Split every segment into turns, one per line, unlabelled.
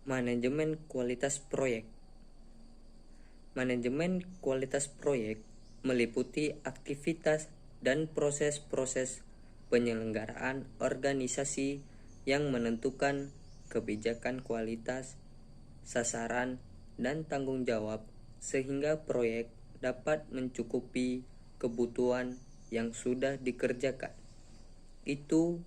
Manajemen kualitas proyek. Manajemen kualitas proyek meliputi aktivitas dan proses-proses penyelenggaraan organisasi yang menentukan kebijakan kualitas, sasaran, dan tanggung jawab sehingga proyek dapat mencukupi kebutuhan yang sudah dikerjakan. Itu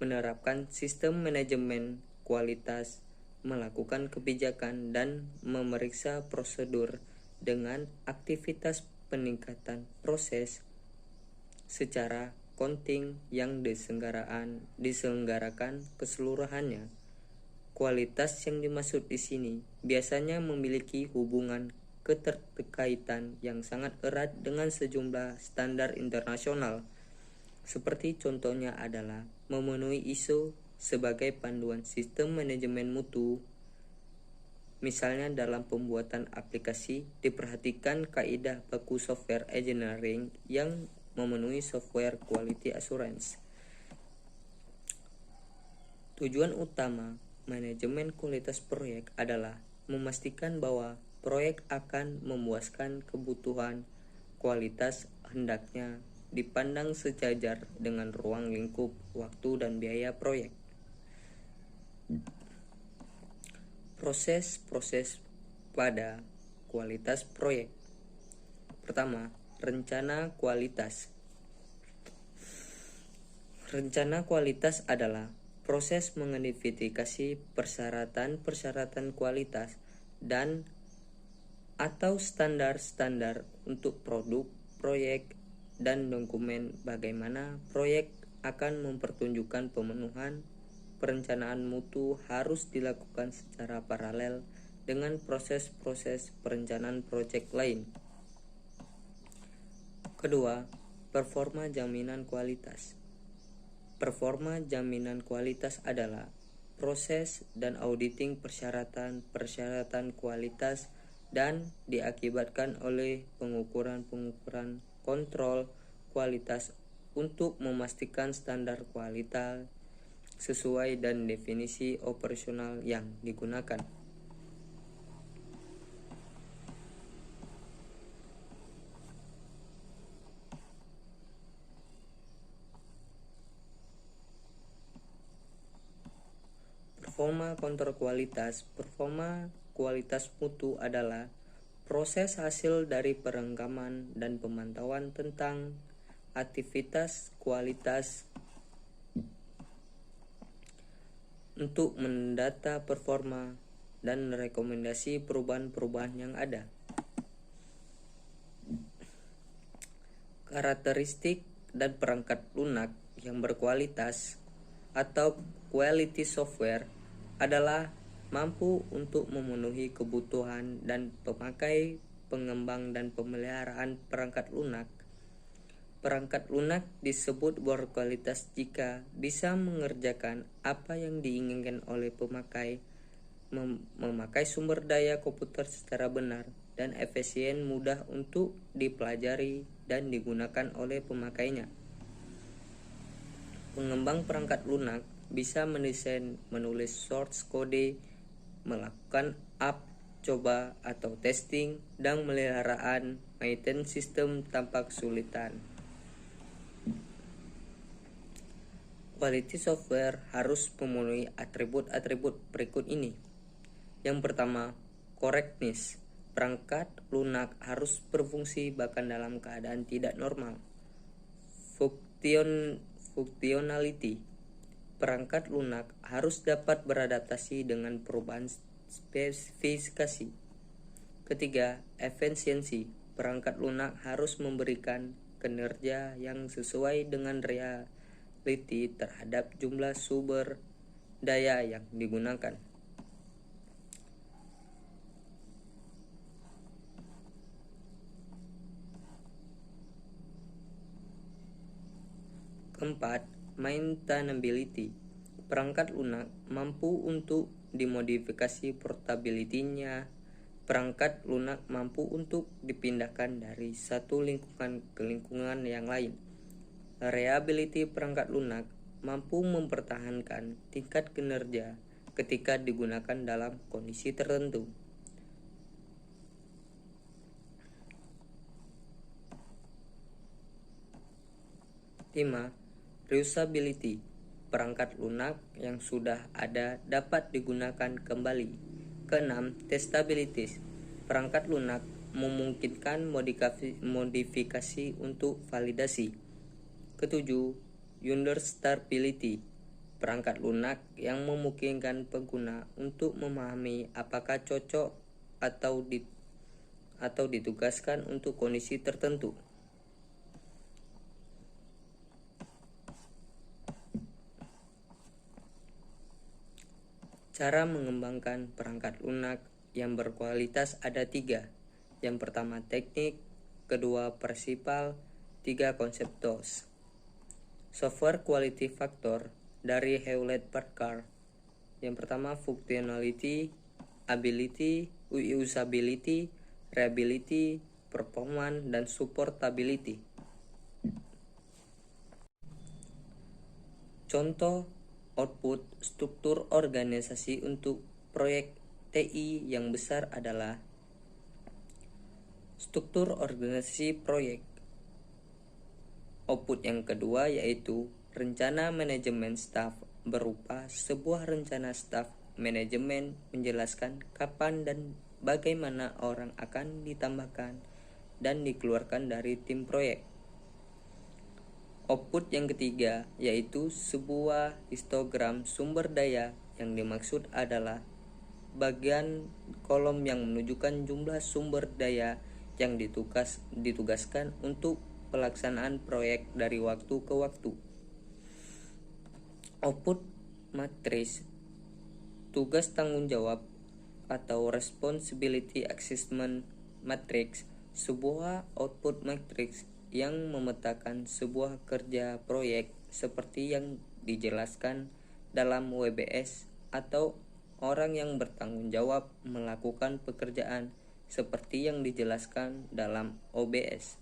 menerapkan sistem manajemen kualitas, melakukan kebijakan dan memeriksa prosedur dengan aktivitas peningkatan proses secara konting yang diselenggarakan keseluruhannya. Kualitas yang dimaksud di sini biasanya memiliki hubungan keterkaitan yang sangat erat dengan sejumlah standar internasional. Seperti contohnya adalah memenuhi ISO sebagai panduan sistem manajemen mutu. Misalnya dalam pembuatan aplikasi diperhatikan kaidah baku software engineering yang memenuhi software quality assurance. Tujuan utama manajemen kualitas proyek adalah memastikan bahwa proyek akan memuaskan kebutuhan kualitas, hendaknya dipandang sejajar dengan ruang lingkup waktu dan biaya proyek. Proses-proses pada kualitas proyek. Pertama, rencana kualitas. Rencana kualitas adalah proses mengidentifikasi persyaratan-persyaratan kualitas dan atau standar-standar untuk produk, proyek, dan dokumen bagaimana proyek akan mempertunjukkan pemenuhan. Perencanaan mutu harus dilakukan secara paralel dengan proses-proses perencanaan proyek lain. Kedua, performa jaminan kualitas. Performa jaminan kualitas adalah proses dan auditing persyaratan kualitas dan diakibatkan oleh pengukuran kontrol kualitas untuk memastikan standar kualitas sesuai dan definisi operasional yang digunakan. Performa kontrol kualitas. Performa kualitas mutu adalah proses hasil dari perenggaman dan pemantauan tentang aktivitas kualitas untuk mendata performa dan rekomendasi perubahan-perubahan yang ada. Karakteristik dan perangkat lunak yang berkualitas atau quality software adalah mampu untuk memenuhi kebutuhan dan pemakai, pengembang, dan pemeliharaan perangkat lunak. Perangkat lunak disebut berkualitas jika bisa mengerjakan apa yang diinginkan oleh pemakai, memakai sumber daya komputer secara benar dan efisien, mudah untuk dipelajari dan digunakan oleh pemakainya. Pengembang perangkat lunak bisa mendesain, menulis source code, melakukan coba atau testing, dan pemeliharaan maintenance sistem tanpa kesulitan. Quality software harus memenuhi atribut-atribut berikut ini. Yang pertama, correctness. Perangkat lunak harus berfungsi bahkan dalam keadaan tidak normal. Functionality. Perangkat lunak harus dapat beradaptasi dengan perubahan spesifikasi. Ketiga, efisiensi. Perangkat lunak harus memberikan kinerja yang sesuai dengan reality terhadap jumlah sumber daya yang digunakan. Keempat, maintainability. Perangkat lunak mampu untuk dimodifikasi portability-nya. Perangkat lunak mampu untuk dipindahkan dari satu lingkungan ke lingkungan yang lain. Reliability perangkat lunak mampu mempertahankan tingkat kinerja ketika digunakan dalam kondisi tertentu. Lima, reusability. Perangkat lunak yang sudah ada dapat digunakan kembali. Keenam, testability. Perangkat lunak memungkinkan modifikasi untuk validasi. Ketujuh, understandability. Perangkat lunak yang memungkinkan pengguna untuk memahami apakah cocok atau ditugaskan untuk kondisi tertentu. Cara mengembangkan perangkat lunak yang berkualitas ada 3. Yang pertama teknik, kedua prinsipal, 3 konseptos. Software Quality Factor dari Hewlett-Packard. Yang pertama functionality, ability, usability, reliability, performance, dan supportability. Contoh output struktur organisasi untuk proyek TI yang besar adalah struktur organisasi proyek. Output yang kedua yaitu rencana manajemen staf berupa sebuah rencana staf manajemen menjelaskan kapan dan bagaimana orang akan ditambahkan dan dikeluarkan dari tim proyek. Output yang ketiga yaitu sebuah histogram sumber daya yang dimaksud adalah bagian kolom yang menunjukkan jumlah sumber daya yang ditugaskan untuk pelaksanaan proyek dari waktu ke waktu. Output matrix, tugas tanggung jawab atau responsibility assessment matrix, sebuah output matrix yang memetakan sebuah kerja proyek seperti yang dijelaskan dalam WBS atau orang yang bertanggung jawab melakukan pekerjaan seperti yang dijelaskan dalam OBS.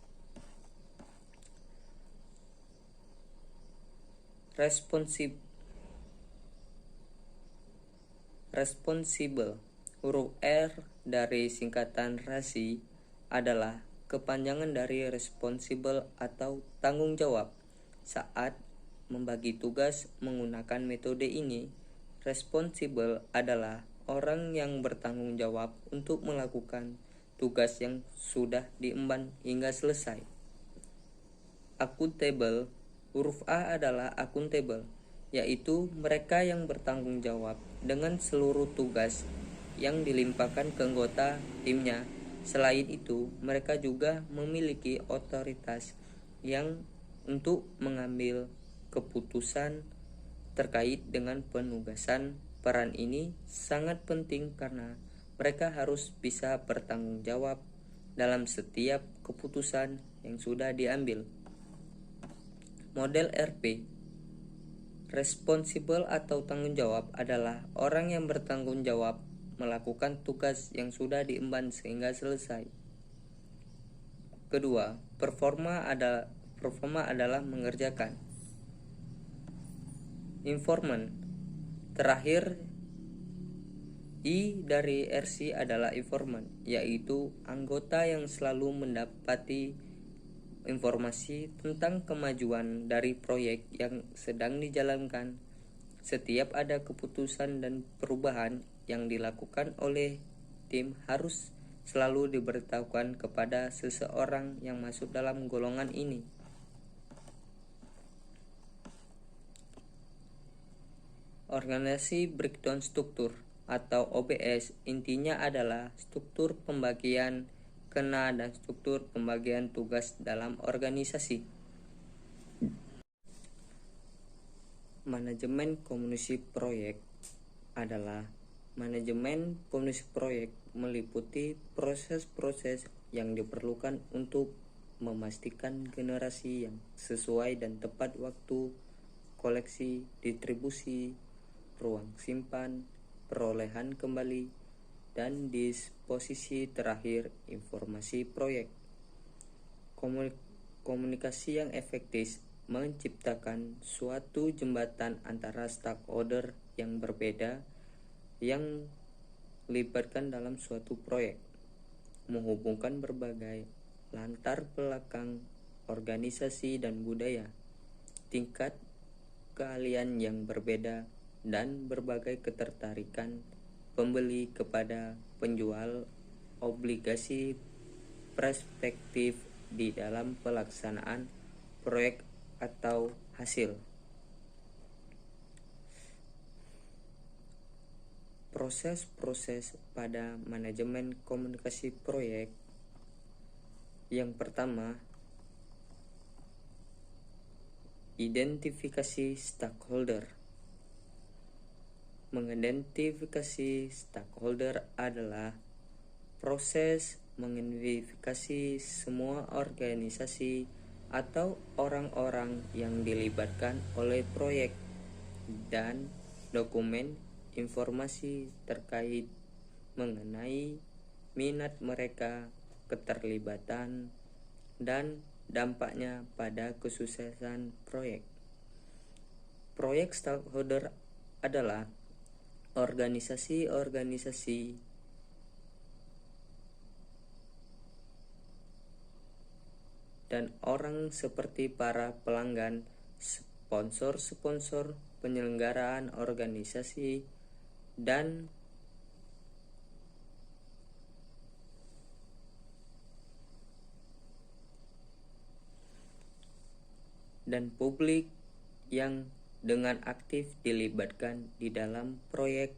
Responsible, huruf R dari singkatan RASI adalah kepanjangan dari responsible atau tanggung jawab. Saat membagi tugas menggunakan metode ini, responsible adalah orang yang bertanggung jawab untuk melakukan tugas yang sudah diemban hingga selesai. Accountable, huruf A adalah accountable, yaitu mereka yang bertanggung jawab dengan seluruh tugas yang dilimpahkan ke anggota timnya. Selain itu, mereka juga memiliki otoritas yang untuk mengambil keputusan terkait dengan penugasan. Peran ini sangat penting karena mereka harus bisa bertanggung jawab dalam setiap keputusan yang sudah diambil. Model RP, responsible atau tanggung jawab adalah orang yang bertanggung jawab melakukan tugas yang sudah diemban sehingga selesai. Kedua, performa adalah mengerjakan. Informant. Terakhir, I dari RC adalah informant, yaitu anggota yang selalu mendapati informasi tentang kemajuan dari proyek yang sedang dijalankan. Setiap ada keputusan dan perubahan yang dilakukan oleh tim harus selalu diberitahukan kepada seseorang yang masuk dalam golongan ini. Organisasi breakdown struktur atau OBS intinya adalah struktur pembagian kena dan struktur pembagian tugas dalam organisasi. Manajemen komunikasi proyek adalah manajemen komunikasi proyek meliputi proses-proses yang diperlukan untuk memastikan generasi yang sesuai dan tepat waktu, koleksi, distribusi, ruang simpan, perolehan kembali, dan disposisi terakhir informasi proyek. Komunikasi yang efektif menciptakan suatu jembatan antara stakeholder yang berbeda yang melibatkan dalam suatu proyek, menghubungkan berbagai latar belakang organisasi dan budaya, tingkat keahlian yang berbeda, dan berbagai ketertarikan pembeli kepada penjual obligasi perspektif di dalam pelaksanaan proyek atau hasil. Proses-proses pada manajemen komunikasi proyek. Yang pertama, identifikasi stakeholder. Mengidentifikasi stakeholder adalah proses mengidentifikasi semua organisasi atau orang-orang yang dilibatkan oleh proyek dan dokumen informasi terkait mengenai minat mereka, keterlibatan, dan dampaknya pada kesuksesan proyek. Proyek stakeholder adalah organisasi-organisasi dan orang seperti para pelanggan, sponsor-sponsor, penyelenggaraan organisasi, dan publik yang dengan aktif dilibatkan di dalam proyek,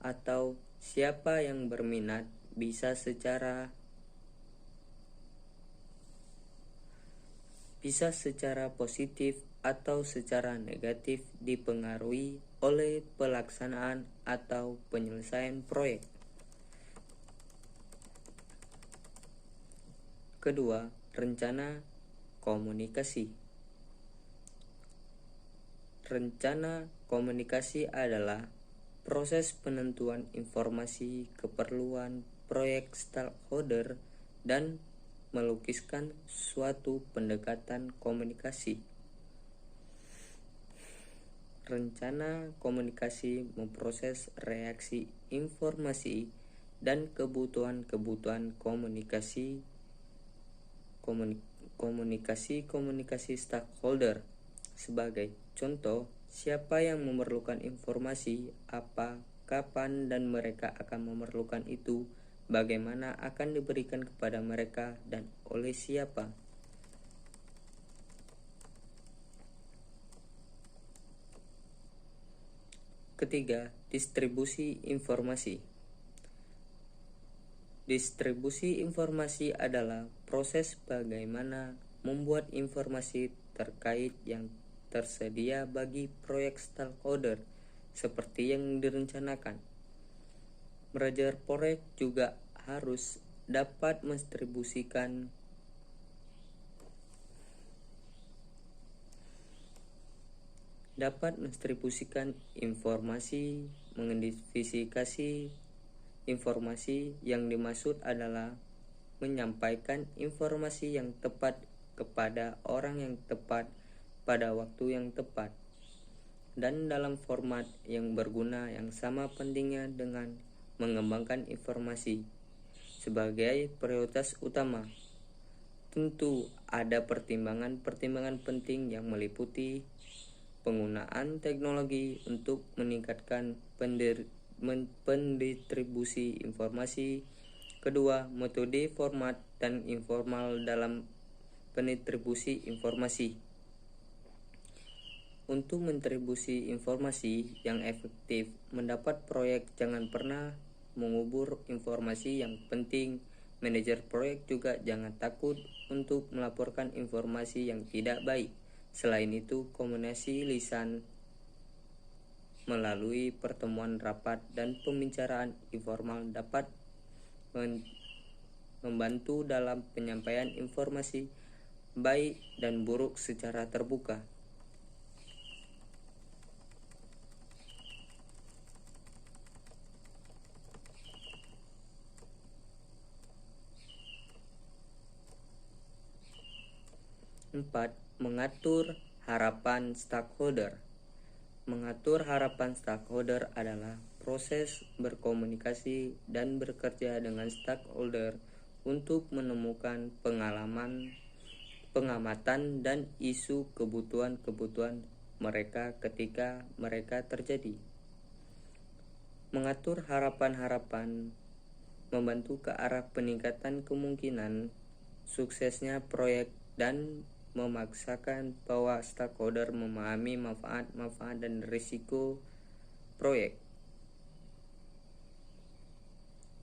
atau siapa yang berminat bisa secara positif atau secara negatif dipengaruhi oleh pelaksanaan atau penyelesaian proyek. Kedua, rencana komunikasi. Rencana komunikasi adalah proses penentuan informasi keperluan proyek stakeholder dan melukiskan suatu pendekatan komunikasi. Rencana komunikasi memproses reaksi informasi dan kebutuhan komunikasi stakeholder. Sebagai contoh, siapa yang memerlukan informasi, apa, kapan, dan mereka akan memerlukan itu, bagaimana akan diberikan kepada mereka, dan oleh siapa. Ketiga, distribusi informasi. Distribusi informasi adalah proses bagaimana membuat informasi terkait yang tersedia bagi proyek stakeholder seperti yang direncanakan. Manajer proyek juga harus dapat mendistribusikan informasi. Mengidentifikasi informasi yang dimaksud adalah menyampaikan informasi yang tepat kepada orang yang tepat pada waktu yang tepat dan dalam format yang berguna yang sama pentingnya dengan mengembangkan informasi sebagai prioritas utama. Tentu ada pertimbangan-pertimbangan penting yang meliputi penggunaan teknologi untuk meningkatkan pendistribusi informasi. Kedua, metode formal dan informal dalam pendistribusi informasi. Untuk mendistribusi informasi yang efektif mendapat proyek, jangan pernah mengubur informasi yang penting. Manajer proyek juga jangan takut untuk melaporkan informasi yang tidak baik. Selain itu, komunikasi lisan melalui pertemuan rapat dan pembicaraan informal dapat membantu dalam penyampaian informasi baik dan buruk secara terbuka. Empat, mengatur harapan stakeholder. Mengatur harapan stakeholder adalah proses berkomunikasi dan bekerja dengan stakeholder untuk menemukan pengamatan dan isu kebutuhan mereka ketika mereka terjadi. Mengatur harapan-harapan membantu ke arah peningkatan kemungkinan suksesnya proyek dan memaksakan bahwa stakeholder memahami manfaat dan risiko proyek.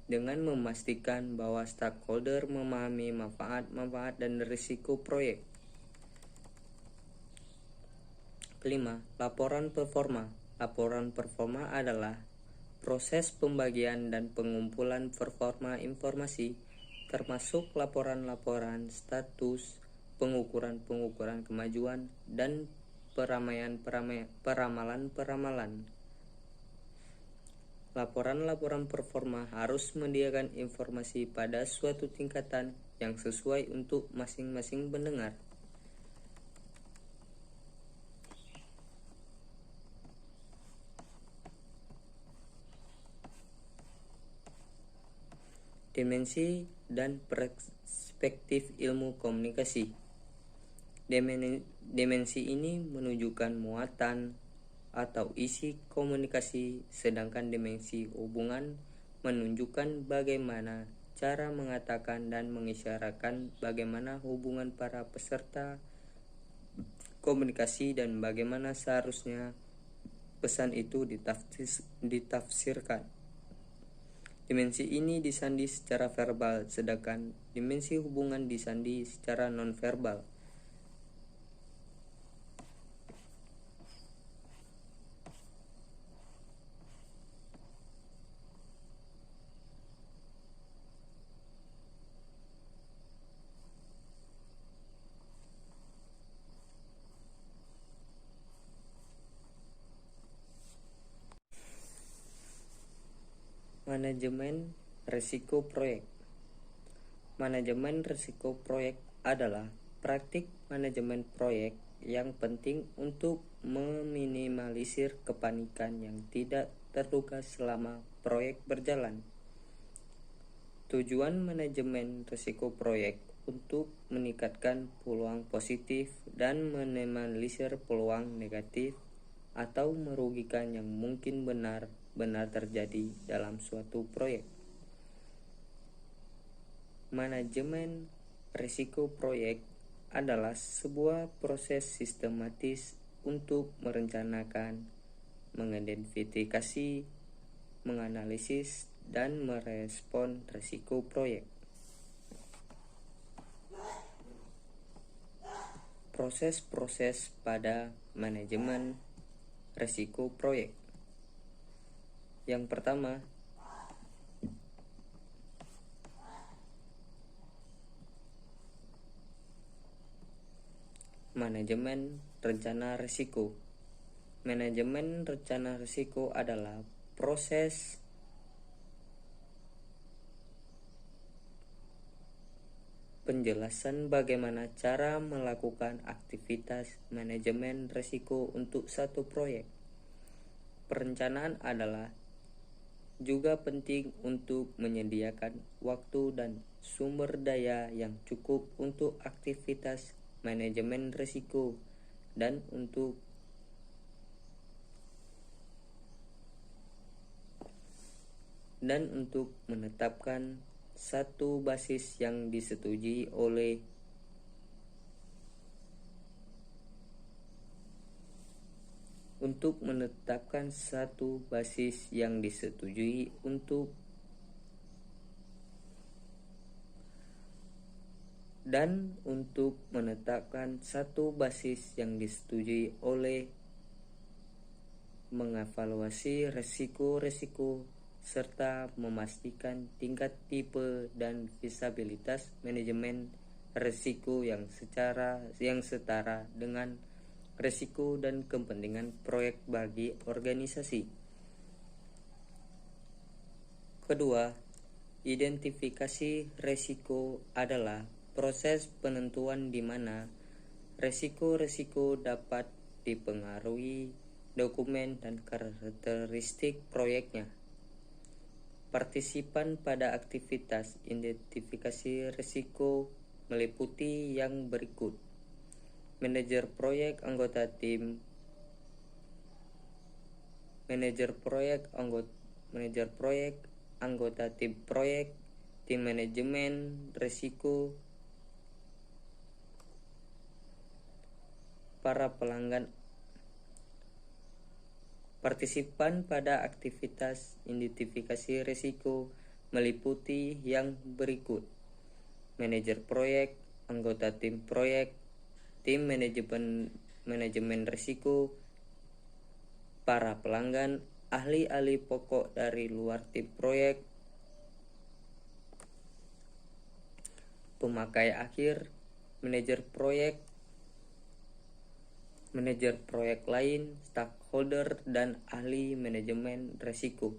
Dengan memastikan bahwa stakeholder memahami manfaat dan risiko proyek. Kelima, laporan performa. Laporan performa adalah proses pembagian dan pengumpulan performa informasi, termasuk laporan-laporan status, pengukuran kemajuan, dan peramalan-peramalan. Laporan-laporan performa harus menyediakan informasi pada suatu tingkatan yang sesuai untuk masing-masing pendengar. Dimensi dan perspektif ilmu komunikasi. Dimensi ini menunjukkan muatan atau isi komunikasi, sedangkan dimensi hubungan menunjukkan bagaimana cara mengatakan dan mengisyaratkan bagaimana hubungan para peserta komunikasi dan bagaimana seharusnya pesan itu ditafsirkan. Dimensi ini disandi secara verbal, sedangkan dimensi hubungan disandi secara nonverbal. Manajemen risiko proyek. Manajemen risiko proyek adalah praktik manajemen proyek yang penting untuk meminimalisir kepanikan yang tidak terduga selama proyek berjalan. Tujuan manajemen risiko proyek untuk meningkatkan peluang positif dan meminimalisir peluang negatif atau merugikan yang mungkin benar terjadi dalam suatu proyek. Manajemen risiko proyek adalah sebuah proses sistematis untuk merencanakan, mengidentifikasi, menganalisis, dan merespon risiko proyek. Proses-proses pada manajemen risiko proyek. Yang pertama, manajemen rencana risiko. Manajemen rencana risiko adalah proses penjelasan bagaimana cara melakukan aktivitas manajemen risiko untuk satu proyek. Perencanaan adalah juga penting untuk menyediakan waktu dan sumber daya yang cukup untuk aktivitas manajemen risiko dan untuk menetapkan satu basis yang disetujui oleh untuk menetapkan satu basis yang disetujui oleh mengevaluasi risiko-risiko serta memastikan tingkat tipe dan visibilitas manajemen risiko yang setara dengan risiko dan kepentingan proyek bagi organisasi. Kedua, identifikasi risiko adalah proses penentuan di mana risiko-risiko dapat dipengaruhi dokumen dan karakteristik proyeknya. Partisipan pada aktivitas identifikasi risiko meliputi yang berikut: manajer proyek, anggota tim, anggota tim proyek, tim manajemen risiko, para pelanggan. Partisipan pada aktivitas identifikasi risiko meliputi yang berikut: manajer proyek, anggota tim proyek, tim manajemen risiko, para pelanggan, ahli-ahli pokok dari luar tim proyek, pemakai akhir, manajer proyek lain, stakeholder, dan ahli manajemen risiko.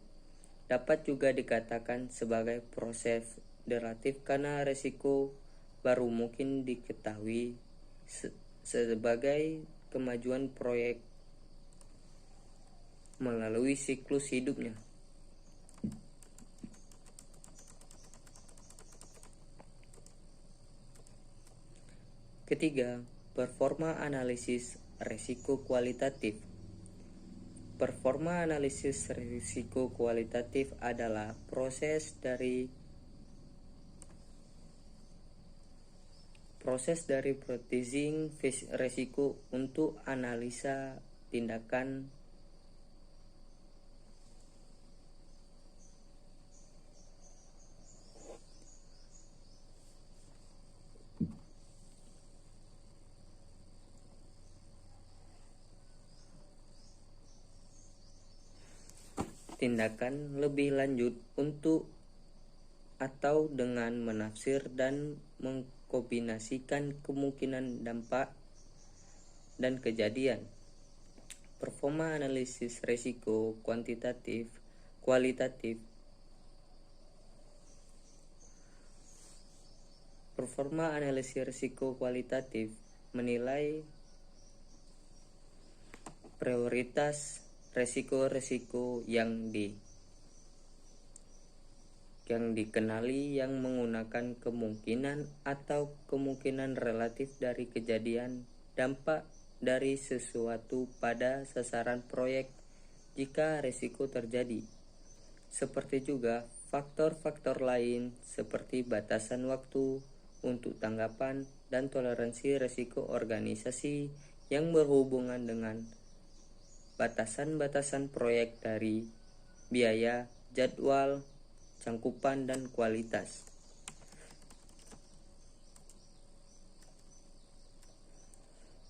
Dapat juga dikatakan sebagai proses iteratif karena risiko baru mungkin diketahui sebagai kemajuan proyek melalui siklus hidupnya. Ketiga, performa analisis risiko kualitatif. Performa analisis risiko kualitatif adalah proses dari pricing risiko untuk analisa tindakan lebih lanjut untuk atau dengan menafsir dan mengkombinasikan kemungkinan dampak dan kejadian. Performa analisis risiko kualitatif. Performa analisis risiko kualitatif menilai prioritas risiko-risiko yang dikenali yang menggunakan kemungkinan atau kemungkinan relatif dari kejadian dampak dari sesuatu pada sasaran proyek jika risiko terjadi. Seperti juga faktor-faktor lain seperti batasan waktu untuk tanggapan dan toleransi risiko organisasi yang berhubungan dengan batasan-batasan proyek dari biaya, jadwal, cangkupan, dan kualitas.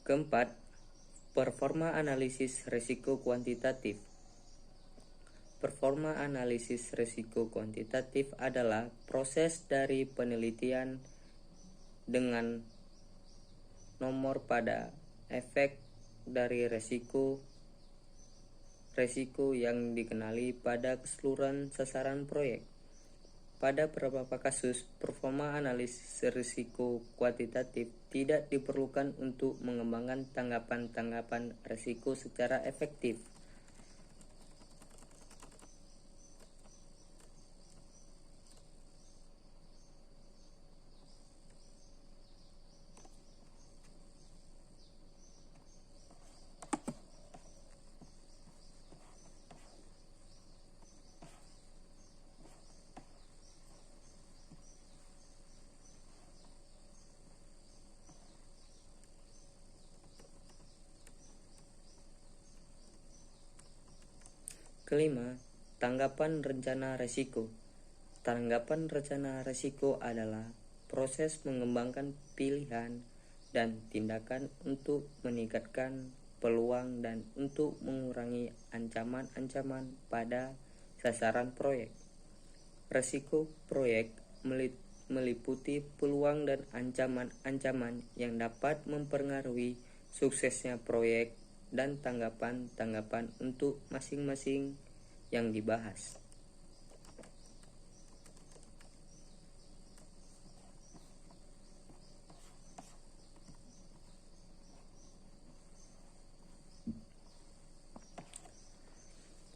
Keempat, performa analisis risiko kuantitatif. Performa analisis risiko kuantitatif adalah proses dari penelitian dengan nomor pada efek dari risiko yang dikenali pada keseluruhan sasaran proyek. Pada beberapa kasus, performa analisis risiko kuantitatif tidak diperlukan untuk mengembangkan tanggapan risiko secara efektif. Kelima, tanggapan rencana risiko. Tanggapan rencana risiko adalah proses mengembangkan pilihan dan tindakan untuk meningkatkan peluang dan untuk mengurangi ancaman-ancaman pada sasaran proyek. Risiko proyek meliputi peluang dan ancaman-ancaman yang dapat mempengaruhi suksesnya proyek dan tanggapan untuk masing-masing yang dibahas.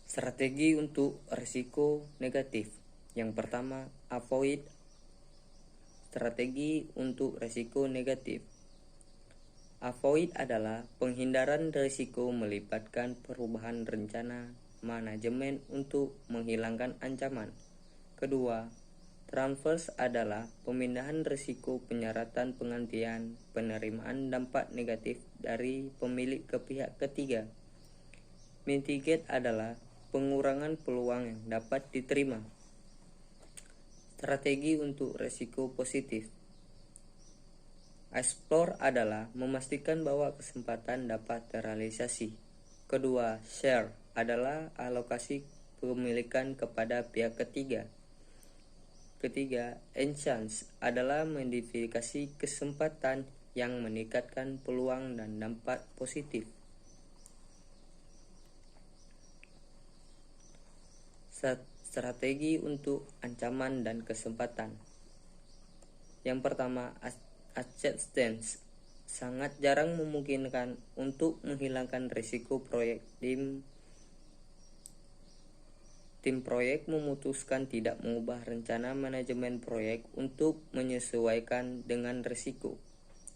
Strategi untuk risiko negatif. Yang pertama, avoid, strategi untuk risiko negatif. Avoid adalah penghindaran risiko melibatkan perubahan rencana manajemen untuk menghilangkan ancaman. Kedua, transverse adalah pemindahan risiko penyeratan penggantian penerimaan dampak negatif dari pemilik ke pihak ketiga. Mitigate adalah pengurangan peluang yang dapat diterima. Strategi untuk risiko positif. Explore adalah memastikan bahwa kesempatan dapat terrealisasi. Kedua, share adalah alokasi kepemilikan kepada pihak ketiga. Ketiga, enhance adalah modifikasi kesempatan yang meningkatkan peluang dan dampak positif. Strategi untuk ancaman dan kesempatan. Yang pertama, acceptance. Sangat jarang memungkinkan untuk menghilangkan risiko proyek. Tim proyek memutuskan tidak mengubah rencana manajemen proyek untuk menyesuaikan dengan risiko.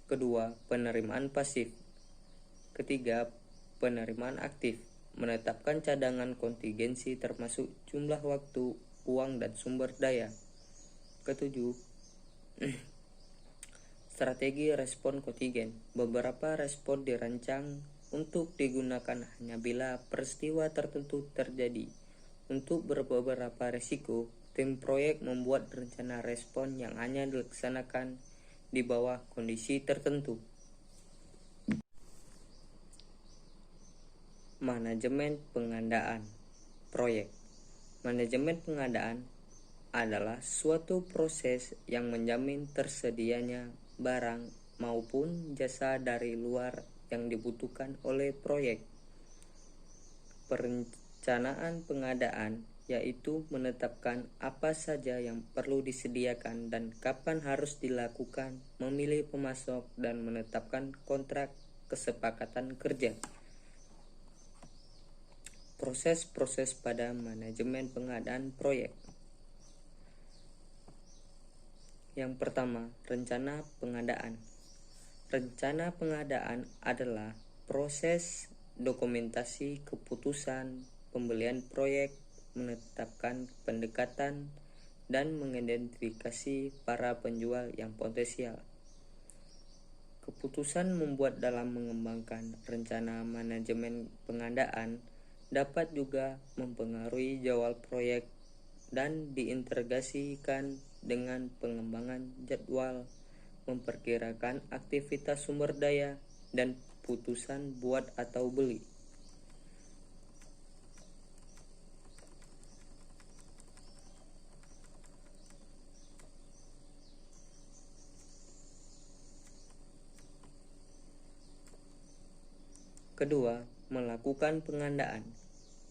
Kedua, penerimaan pasif. Ketiga, penerimaan aktif. Menetapkan cadangan kontingensi termasuk jumlah waktu, uang, dan sumber daya. Ketujuh, strategi respon kontingen. Beberapa respon dirancang untuk digunakan hanya bila peristiwa tertentu terjadi. Untuk beberapa risiko, tim proyek membuat rencana respon yang hanya dilaksanakan di bawah kondisi tertentu. Manajemen pengadaan proyek. Manajemen pengadaan adalah suatu proses yang menjamin tersedianya barang maupun jasa dari luar yang dibutuhkan oleh proyek. Perencanaan pengadaan yaitu menetapkan apa saja yang perlu disediakan dan kapan harus dilakukan, memilih pemasok, dan menetapkan kontrak kesepakatan kerja. Proses-proses pada manajemen pengadaan proyek. Yang pertama, rencana pengadaan. Rencana pengadaan adalah proses dokumentasi keputusan pembelian proyek, menetapkan pendekatan, dan mengidentifikasi para penjual yang potensial. Keputusan membuat dalam mengembangkan rencana manajemen pengadaan dapat juga mempengaruhi jadwal proyek dan diintegrasikan dengan pengembangan jadwal, memperkirakan aktivitas sumber daya, dan putusan buat atau beli. Kedua, melakukan pengadaan.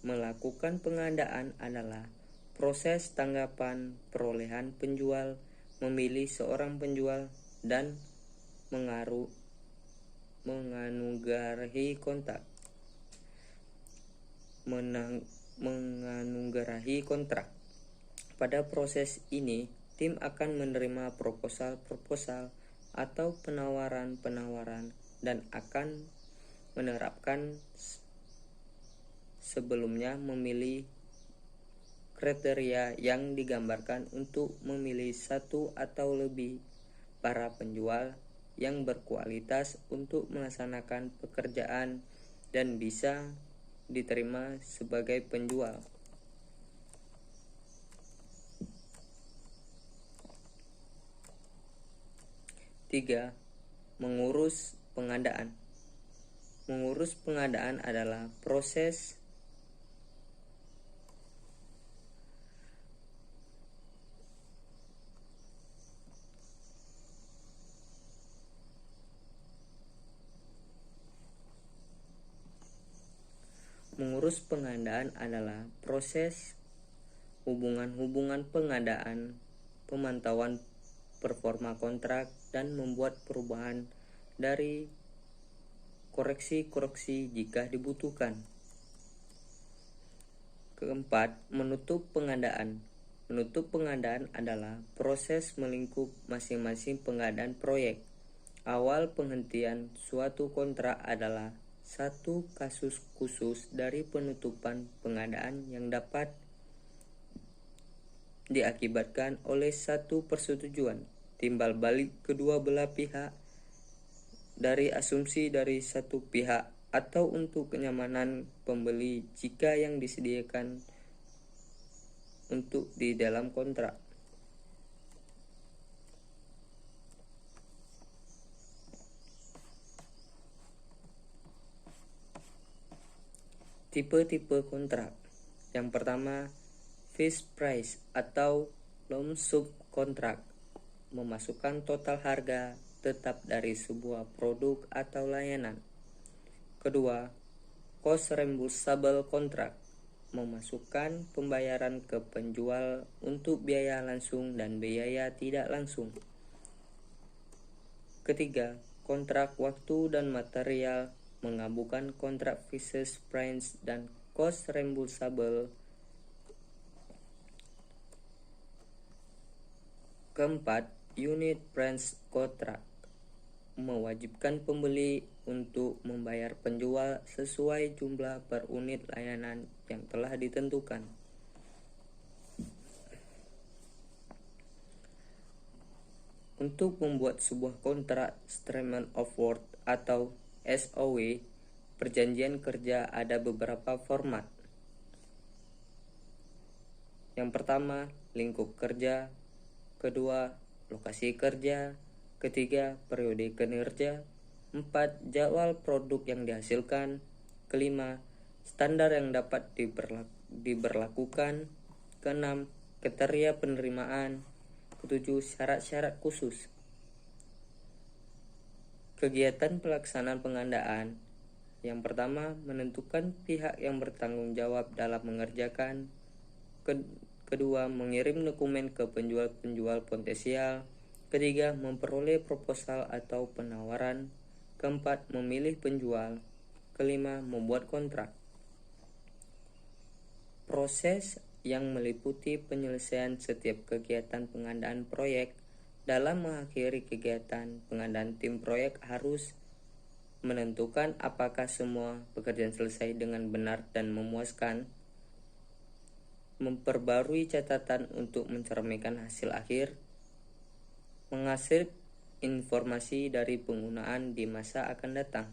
Melakukan pengadaan adalah proses tanggapan perolehan penjual, memilih seorang penjual, dan menganugerahi kontrak. Menganugerahi kontrak. Pada proses ini, tim akan menerima proposal atau penawaran dan akan menerapkan sebelumnya memilih kriteria yang digambarkan untuk memilih satu atau lebih para penjual yang berkualitas untuk melaksanakan pekerjaan dan bisa diterima sebagai penjual. Tiga, mengurus pengadaan. Mengurus pengadaan adalah proses hubungan-hubungan pengadaan, pemantauan performa kontrak, dan membuat perubahan dari koreksi-koreksi jika dibutuhkan. Keempat, menutup pengadaan. Penutup pengadaan adalah proses melingkup masing-masing pengadaan proyek. Awal penghentian suatu kontrak adalah satu kasus khusus dari penutupan pengadaan yang dapat diakibatkan oleh satu persetujuan timbal balik kedua belah pihak dari asumsi dari satu pihak atau untuk kenyamanan pembeli jika yang disediakan untuk di dalam kontrak. Tipe-tipe kontrak. Yang pertama, fixed price atau lump sum kontrak, memasukkan total harga tetap dari sebuah produk atau layanan. Kedua, cost reimbursable kontrak, memasukkan pembayaran ke penjual untuk biaya langsung dan biaya tidak langsung. Ketiga, kontrak waktu dan material, menggabungkan kontrak fixed price dan cost reimbursable. Keempat, unit price kontrak, mewajibkan pembeli untuk membayar penjual sesuai jumlah per unit layanan yang telah ditentukan. Untuk membuat sebuah kontrak statement of work atau SOW, perjanjian kerja ada beberapa format. Yang pertama, lingkup kerja. Kedua, lokasi kerja. Ketiga, periode kinerja. 4. Jadwal produk yang dihasilkan. Kelima, standar yang dapat diberlakukan. Keenam, kriteria penerimaan. Ketujuh, syarat-syarat khusus. Kegiatan pelaksanaan pengadaan. Yang pertama, menentukan pihak yang bertanggung jawab dalam mengerjakan. Kedua, mengirim dokumen ke penjual-penjual potensial. Ketiga, memperoleh proposal atau penawaran. Keempat, memilih penjual. Kelima, membuat kontrak. Proses yang meliputi penyelesaian setiap kegiatan pengadaan proyek. Dalam mengakhiri kegiatan pengadaan, tim proyek harus menentukan apakah semua pekerjaan selesai dengan benar dan memuaskan, memperbarui catatan untuk mencerminkan hasil akhir, menghasil informasi dari penggunaan di masa akan datang.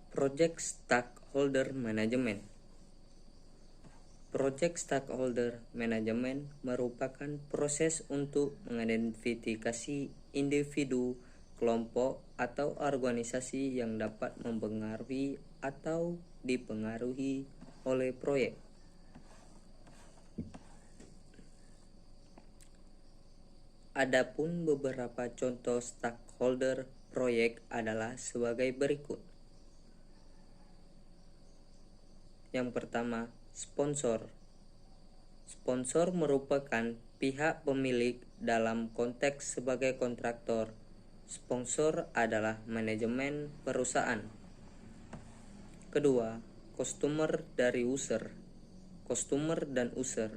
Project Stakeholder Management. Project Stakeholder Management merupakan proses untuk mengidentifikasi individu, kelompok, atau organisasi yang dapat mempengaruhi atau dipengaruhi oleh proyek. Adapun beberapa contoh stakeholder proyek adalah sebagai berikut. Yang pertama, sponsor. Sponsor merupakan pihak pemilik dalam konteks sebagai kontraktor. Sponsor adalah manajemen perusahaan. Kedua, customer dari user. Customer dan user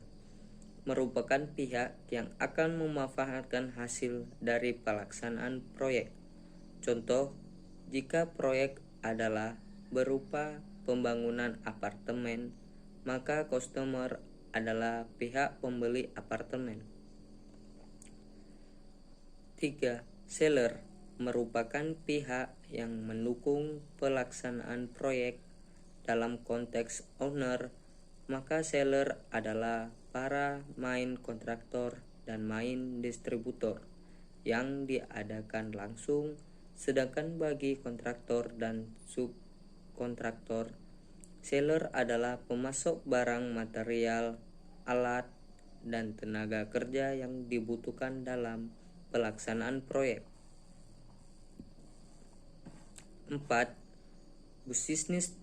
merupakan pihak yang akan memanfaatkan hasil dari pelaksanaan proyek. Contoh, jika proyek adalah berupa pembangunan apartemen, maka customer adalah pihak pembeli apartemen. 3. Seller merupakan pihak yang mendukung pelaksanaan proyek. Dalam konteks owner, maka seller adalah para main kontraktor dan main distributor yang diadakan langsung, sedangkan bagi kontraktor dan subkontraktor, seller adalah pemasok barang, material, alat, dan tenaga kerja yang dibutuhkan dalam pelaksanaan proyek. 4. Business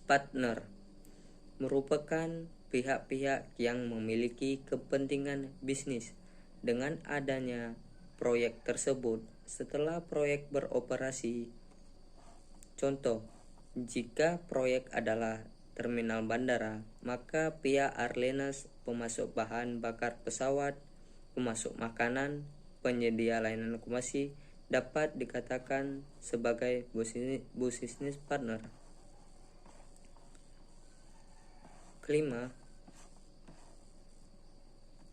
partner merupakan pihak-pihak yang memiliki kepentingan bisnis dengan adanya proyek tersebut. Setelah proyek beroperasi, Contoh, jika proyek adalah terminal bandara, maka pihak Arlenas, pemasok bahan bakar pesawat, pemasok makanan, penyedia layanan akomodasi dapat dikatakan sebagai business partner. Kelima,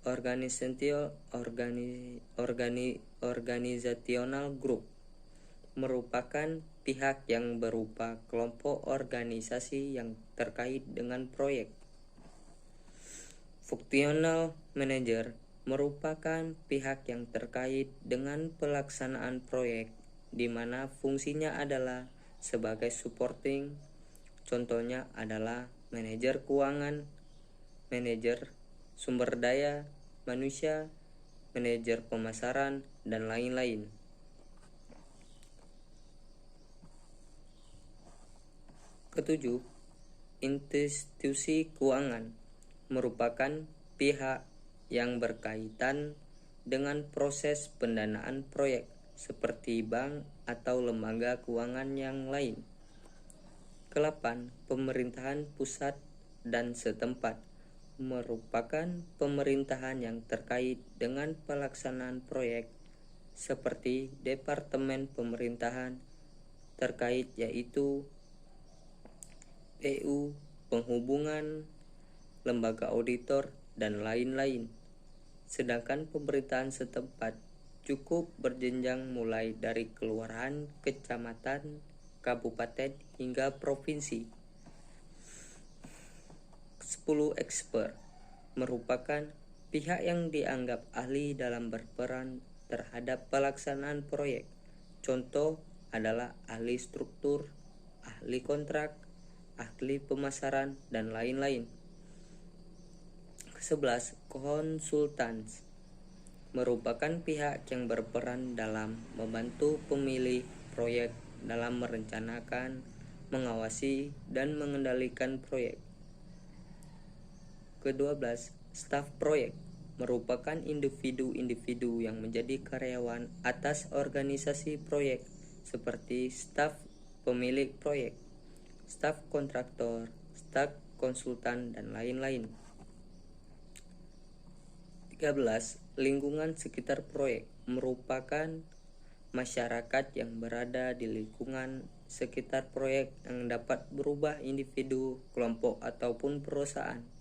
organizational group merupakan pihak yang berupa kelompok organisasi yang terkait dengan proyek. Functional manager merupakan pihak yang terkait dengan pelaksanaan proyek, di mana fungsinya adalah sebagai supporting. Contohnya adalah manajer keuangan, manajer sumber daya manusia, manajer pemasaran, dan lain-lain. Ketujuh, institusi keuangan merupakan pihak yang berkaitan dengan proses pendanaan proyek seperti bank atau lembaga keuangan yang lain. Kedelapan, pemerintahan pusat dan setempat merupakan pemerintahan yang terkait dengan pelaksanaan proyek seperti departemen pemerintahan terkait yaitu PU, penghubungan, lembaga auditor, dan lain-lain. Sedangkan pemerintahan setempat cukup berjenjang mulai dari kelurahan, kecamatan, kabupaten, hingga provinsi. 10. Expert merupakan pihak yang dianggap ahli dalam berperan terhadap pelaksanaan proyek. Contoh adalah ahli struktur, ahli kontrak, ahli pemasaran, dan lain-lain. 11. Konsultan merupakan pihak yang berperan dalam membantu pemilih proyek dalam merencanakan, mengawasi, dan mengendalikan proyek. Ke-12, staf proyek merupakan individu-individu yang menjadi karyawan atas organisasi proyek seperti staf pemilik proyek, staf kontraktor, staf konsultan, dan lain-lain. 13. Lingkungan sekitar proyek merupakan masyarakat yang berada di lingkungan sekitar proyek yang dapat berubah individu, kelompok, ataupun perusahaan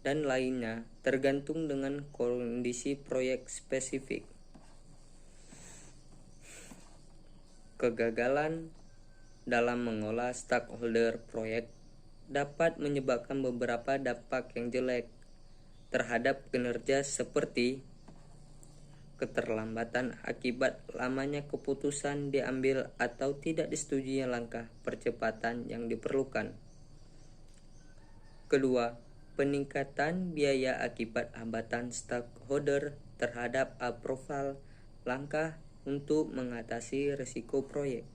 dan lainnya tergantung dengan kondisi proyek spesifik. Kegagalan dalam mengolah stakeholder proyek dapat menyebabkan beberapa dampak yang jelek terhadap kinerja seperti keterlambatan akibat lamanya keputusan diambil atau tidak disetujui langkah percepatan yang diperlukan. Kedua, peningkatan biaya akibat hambatan stakeholder terhadap approval langkah untuk mengatasi risiko proyek.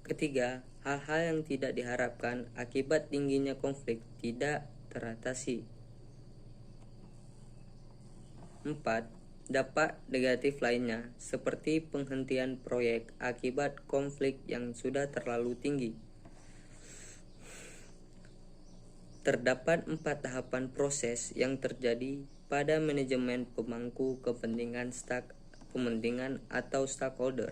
Ketiga, hal-hal yang tidak diharapkan akibat tingginya konflik tidak teratasi. 4. Dampak negatif lainnya seperti penghentian proyek akibat konflik yang sudah terlalu tinggi. Terdapat 4 tahapan proses yang terjadi pada manajemen pemangku kepentingan atau stakeholder.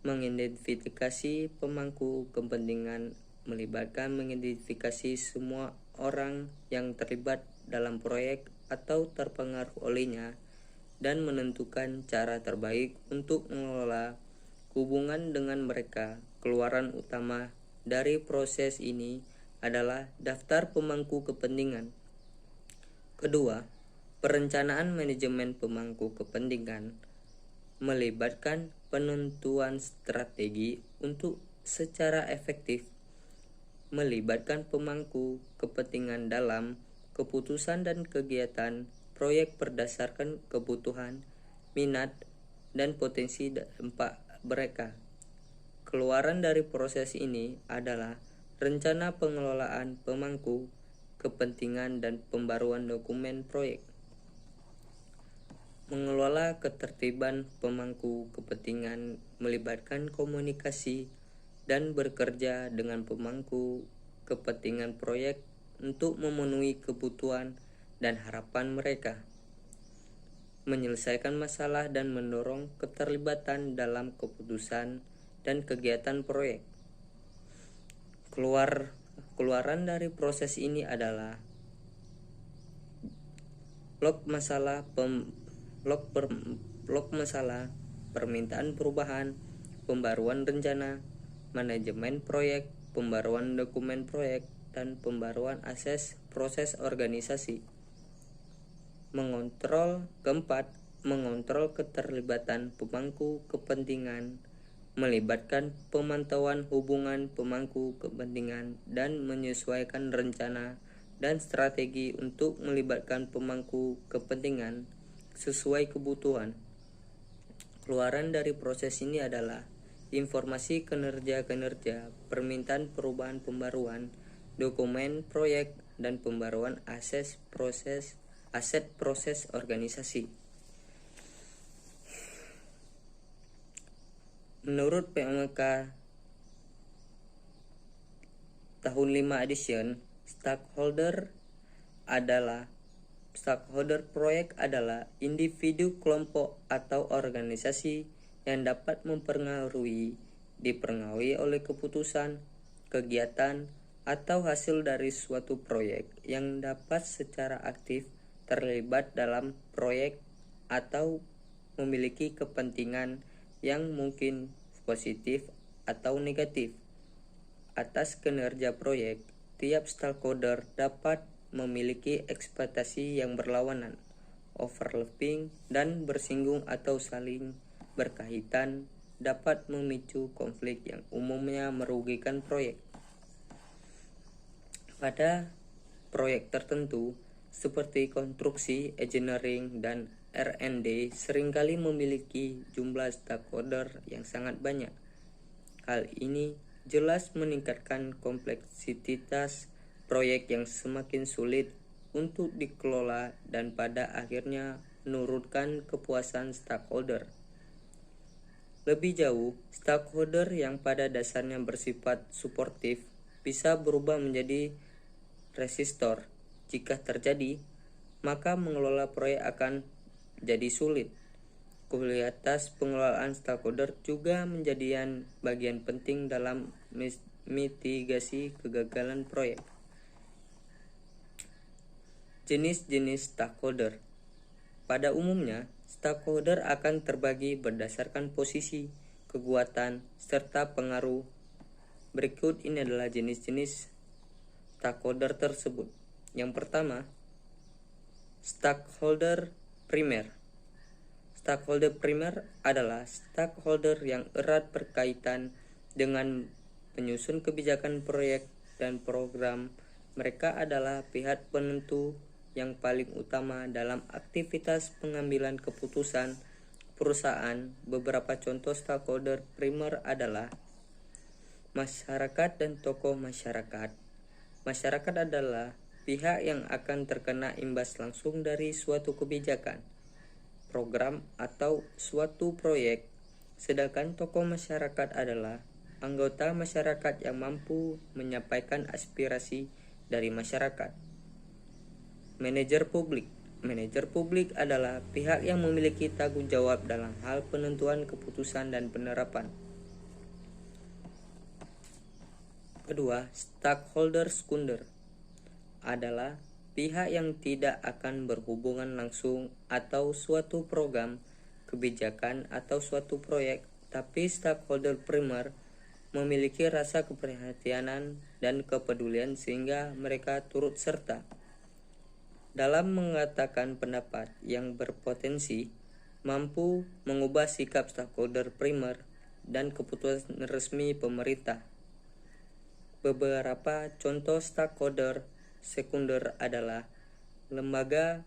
Mengidentifikasi pemangku kepentingan melibatkan mengidentifikasi semua orang yang terlibat dalam proyek atau terpengaruh olehnya dan menentukan cara terbaik untuk mengelola hubungan dengan mereka. Keluaran utama dari proses ini adalah daftar pemangku kepentingan. Kedua, perencanaan manajemen pemangku kepentingan melibatkan penentuan strategi untuk secara efektif melibatkan pemangku kepentingan dalam keputusan dan kegiatan proyek berdasarkan kebutuhan, minat, dan potensi dampak mereka. Keluaran dari proses ini adalah rencana pengelolaan pemangku kepentingan dan pembaruan dokumen proyek. Mengelola ketertiban pemangku kepentingan melibatkan komunikasi dan bekerja dengan pemangku kepentingan proyek untuk memenuhi kebutuhan dan harapan mereka, menyelesaikan masalah dan mendorong keterlibatan dalam keputusan dan kegiatan proyek. Keluaran dari proses ini adalah log masalah, permintaan perubahan, pembaruan rencana, manajemen proyek, pembaruan dokumen proyek, dan pembaruan akses proses organisasi. Mengontrol keterlibatan pemangku kepentingan, melibatkan pemantauan hubungan pemangku kepentingan, dan menyesuaikan rencana dan strategi untuk melibatkan pemangku kepentingan sesuai kebutuhan. Keluaran dari proses ini adalah informasi kinerja, permintaan perubahan pembaruan, dokumen proyek, dan pembaruan aset proses organisasi. Menurut PMK tahun 5 edition, stakeholder proyek adalah individu, kelompok, atau organisasi yang dapat dipengaruhi oleh keputusan, kegiatan, atau hasil dari suatu proyek yang dapat secara aktif terlibat dalam proyek atau memiliki kepentingan yang mungkin positif atau negatif atas kinerja proyek. Tiap stakeholder dapat memiliki ekspektasi yang berlawanan, overlapping, dan bersinggung atau saling berkaitan, dapat memicu konflik yang umumnya merugikan proyek. Pada proyek tertentu seperti konstruksi, engineering, dan R&D seringkali memiliki jumlah stakeholder yang sangat banyak. Hal ini jelas meningkatkan kompleksitas proyek yang semakin sulit untuk dikelola dan pada akhirnya menurunkan kepuasan stakeholder. Lebih jauh, stakeholder yang pada dasarnya bersifat suportif bisa berubah menjadi resistor. Jika terjadi, maka mengelola proyek akan jadi sulit. Kualitas pengelolaan stakeholder juga menjadi bagian penting dalam mitigasi kegagalan proyek. Jenis-jenis stakeholder. Pada umumnya, stakeholder akan terbagi berdasarkan posisi, kekuatan, serta pengaruh. Berikut ini adalah jenis-jenis stakeholder tersebut. Yang pertama, stakeholder primer. Stakeholder primer adalah stakeholder yang erat berkaitan dengan penyusun kebijakan proyek dan program. Mereka adalah pihak penentu yang paling utama dalam aktivitas pengambilan keputusan perusahaan. Beberapa contoh stakeholder primer adalah masyarakat dan tokoh masyarakat. Masyarakat adalah pihak yang akan terkena imbas langsung dari suatu kebijakan, program, atau suatu proyek, sedangkan tokoh masyarakat adalah anggota masyarakat yang mampu menyampaikan aspirasi dari masyarakat. Manajer publik. Manajer publik adalah pihak yang memiliki tanggung jawab dalam hal penentuan keputusan dan penerapan. Kedua, stakeholder sekunder adalah pihak yang tidak akan berhubungan langsung atau suatu program, kebijakan, atau suatu proyek, tapi stakeholder primer memiliki rasa keprihatinan dan kepedulian sehingga mereka turut serta dalam mengatakan pendapat yang berpotensi mampu mengubah sikap stakeholder primer dan keputusan resmi pemerintah. Beberapa contoh stakeholder sekunder adalah lembaga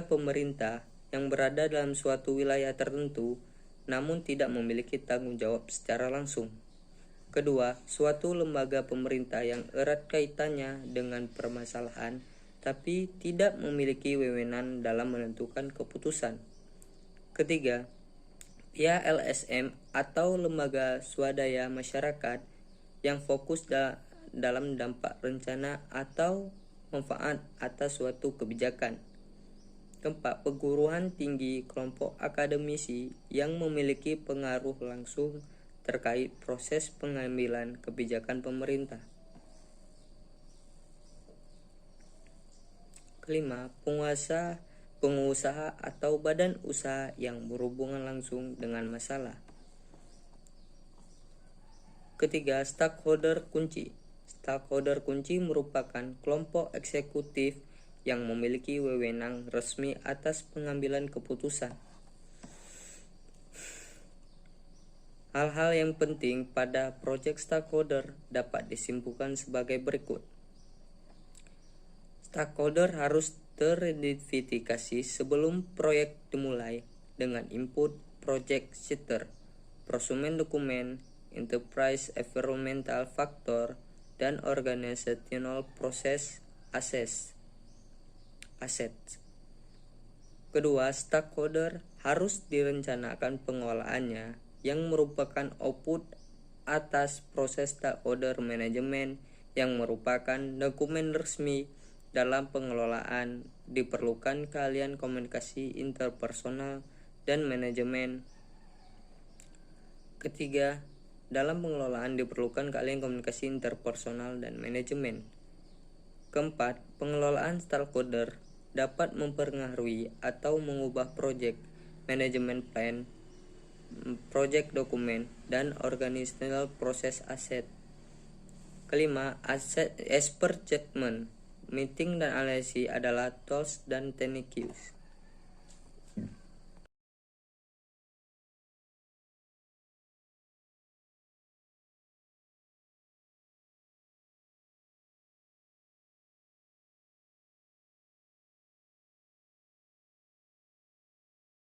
pemerintah yang berada dalam suatu wilayah tertentu namun tidak memiliki tanggung jawab secara langsung. Kedua, suatu lembaga pemerintah yang erat kaitannya dengan permasalahan tapi tidak memiliki wewenang dalam menentukan keputusan. Ketiga, pihak LSM atau lembaga swadaya masyarakat yang fokus dalam dampak rencana atau manfaat atas suatu kebijakan. Keempat, perguruan tinggi kelompok akademisi yang memiliki pengaruh langsung terkait proses pengambilan kebijakan pemerintah. Kelima, pengusaha atau badan usaha yang berhubungan langsung dengan masalah. Ketiga, stakeholder kunci. Stakeholder kunci merupakan kelompok eksekutif yang memiliki wewenang resmi atas pengambilan keputusan. Hal-hal yang penting pada proyek stakeholder dapat disimpulkan sebagai berikut. Stakeholder harus teridentifikasi sebelum proyek dimulai dengan input project setter, prosumen dokumen, enterprise environmental factor, dan organizational process assets. Kedua, stakeholder harus direncanakan pengelolaannya yang merupakan output atas proses stakeholder management yang merupakan dokumen resmi dalam pengelolaan. Diperlukan keahlian komunikasi interpersonal dan manajemen. Ketiga, dalam pengelolaan diperlukan keahlian komunikasi interpersonal dan manajemen. Keempat, pengelolaan stakeholder dapat mempengaruhi atau mengubah project management plan, project dokumen, dan organizational process asset. Kelima, expert judgment, meeting dan analisis adalah tools dan teknik.